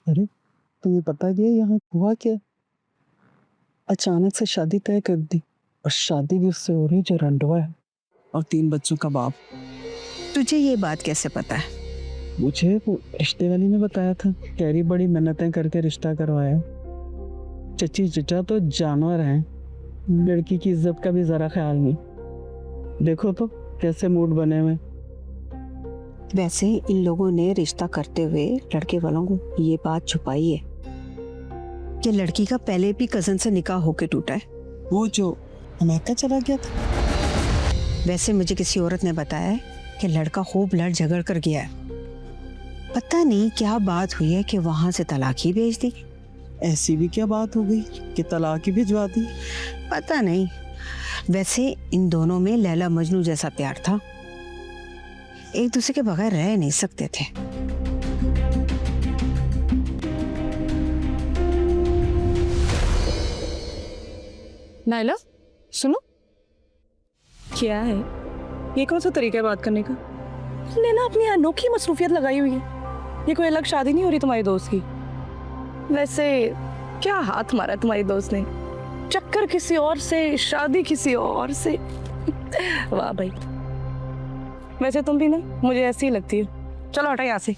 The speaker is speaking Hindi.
अरे, तुम्हें पता क्या है यहाँ हुआ क्या? अचानक से शादी तय कर दी और शादी भी उससे हो रही जो रंडवा है और 3 बच्चों का बाप। तुझे ये बात कैसे पता है? मुझे वो रिश्ते वाली ने बताया था। कह रही बड़ी मेहनतें करके रिश्ता करवाया। चची चचा तो जानवर हैं, लड़की की इज्जत का भी जरा ख्याल नहीं। देखो तो कैसे मूड बने हुए। वैसे इन लोगों ने रिश्ता करते हुए लड़के वालों को ये बात छुपाई है कि लड़की का पहले भी कजन से निकाह होके टूटा है। वो जो अमेरिका चला गया था। वैसे मुझे किसी औरत ने बताया है कि लड़का खूब लड़ झगड़ कर गया है। पता नहीं क्या बात हुई है कि वहां से तलाक ही भेज दी। ऐसी भी क्या बात हो गई कि तलाक ही भिजवा दी? पता नहीं। वैसे इन दोनों में लैला मजनू जैसा प्यार था, एक दूसरे के बगैर रह नहीं सकते थे। नायला, सुनो। क्या है ये? कौन सा तरीका है बात करने का? तुमने ना अपनी अनोखी मसरूफियत लगाई हुई है। ये कोई अलग शादी नहीं हो रही तुम्हारी दोस्त की। वैसे क्या हाथ मारा है तुम्हारी दोस्त ने? चक्कर किसी और से, शादी किसी और से। वाह भाई। वैसे तुम भी ना मुझे ऐसी ही लगती हो। चलो हटा यहाँ से।